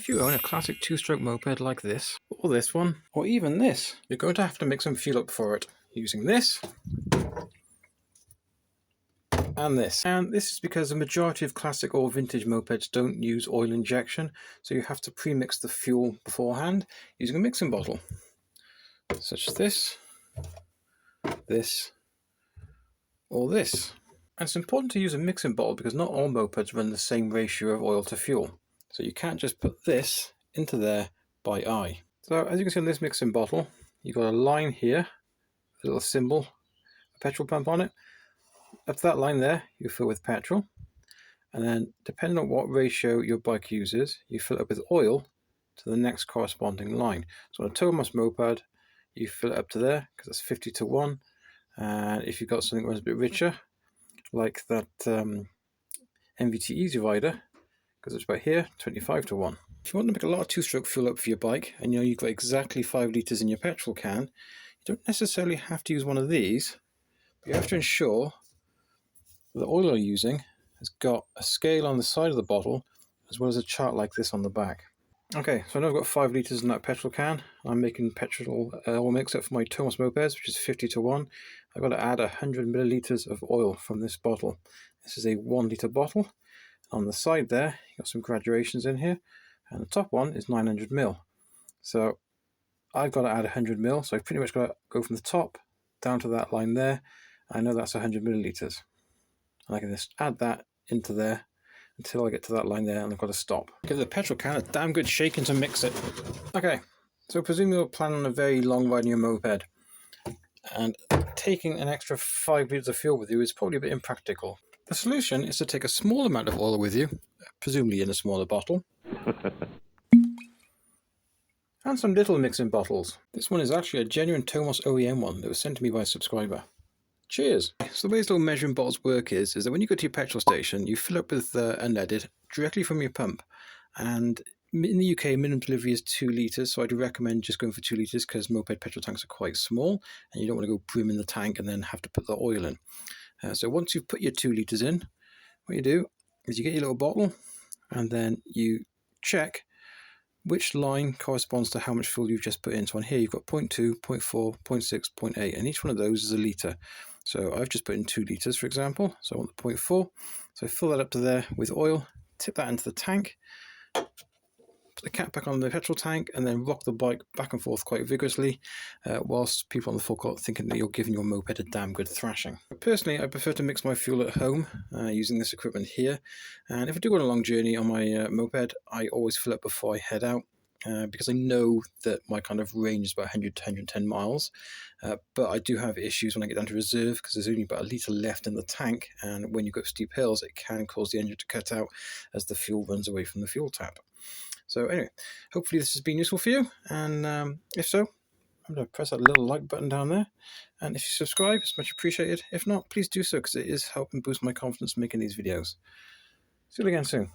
If you own a classic two-stroke moped like this, or this one, or even this, you're going to have to mix some fuel up for it using this and this. And this is because the majority of classic or vintage mopeds don't use oil injection, so you have to pre-mix the fuel beforehand using a mixing bottle, such as this, this, or this. And it's important to use a mixing bottle because not all mopeds run the same ratio of oil to fuel. So you can't just put this into there by eye. So as you can see on this mixing bottle, you've got a line here, a little symbol, a petrol pump on it. Up to that line there, you fill with petrol. And then depending on what ratio your bike uses, you fill it up with oil to the next corresponding line. So on a Thomas moped, you fill it up to there because it's 50:1. And if you've got something that runs a bit richer, like that MVT Easy Rider, because it's about here, 25:1. If you want to make a lot of two-stroke fuel up for your bike, and you know you've got exactly 5 litres in your petrol can, you don't necessarily have to use one of these, but you have to ensure that the oil you're using has got a scale on the side of the bottle, as well as a chart like this on the back. Okay, so I know I've got 5 litres in that petrol can. I'm making petrol oil mix up for my Thomas mopeds, which is 50:1. I've got to add 100 millilitres of oil from this bottle. This is a 1 litre bottle. On the side there, you've got some graduations in here, and the top one is 900 ml. So I've got to add 100 ml, so I've pretty much got to go from the top down to that line there. I know that's 100 millilitres. And I can just add that into there until I get to that line there, and I've got to stop. Give the petrol can a damn good shaking to mix it. Okay, so presume you're planning on a very long ride in your moped, and taking an extra 5 litres of fuel with you is probably a bit impractical. The solution is to take a small amount of oil with you, presumably in a smaller bottle, and some little mixing bottles. This one is actually a genuine Thomas OEM one that was sent to me by a subscriber. Cheers! So the way these little measuring bottles work is that when you go to your petrol station, you fill up with unleaded directly from your pump. And in the UK, minimum delivery is 2 litres, so I'd recommend just going for 2 litres because moped petrol tanks are quite small, and you don't want to go brimming the tank and then have to put the oil in. So once you've put your 2 litres in, what you do is you get your little bottle, and then you check which line corresponds to how much fuel you've just put in. So on here you've got 0.2, 0.4, 0.6, 0.8, and each one of those is a litre. So I've just put in 2 litres, for example, so I want the 0.4. So I fill that up to there with oil, tip that into the tank, put the cap back on the petrol tank, and then rock the bike back and forth quite vigorously, whilst people on the forecourt thinking that you're giving your moped a damn good thrashing. Personally, I prefer to mix my fuel at home using this equipment here, and if I do go on a long journey on my moped, I always fill up before I head out. Because I know that my kind of range is about 100 to 110 miles, but I do have issues when I get down to reserve because there's only about a litre left in the tank, and when you go up steep hills it can cause the engine to cut out as the fuel runs away from the fuel tap. So anyway, hopefully this has been useful for you, and if so, I'm going to press that little like button down there, and if you subscribe, it's much appreciated. If not, please do so because it is helping boost my confidence making these videos. See you again soon.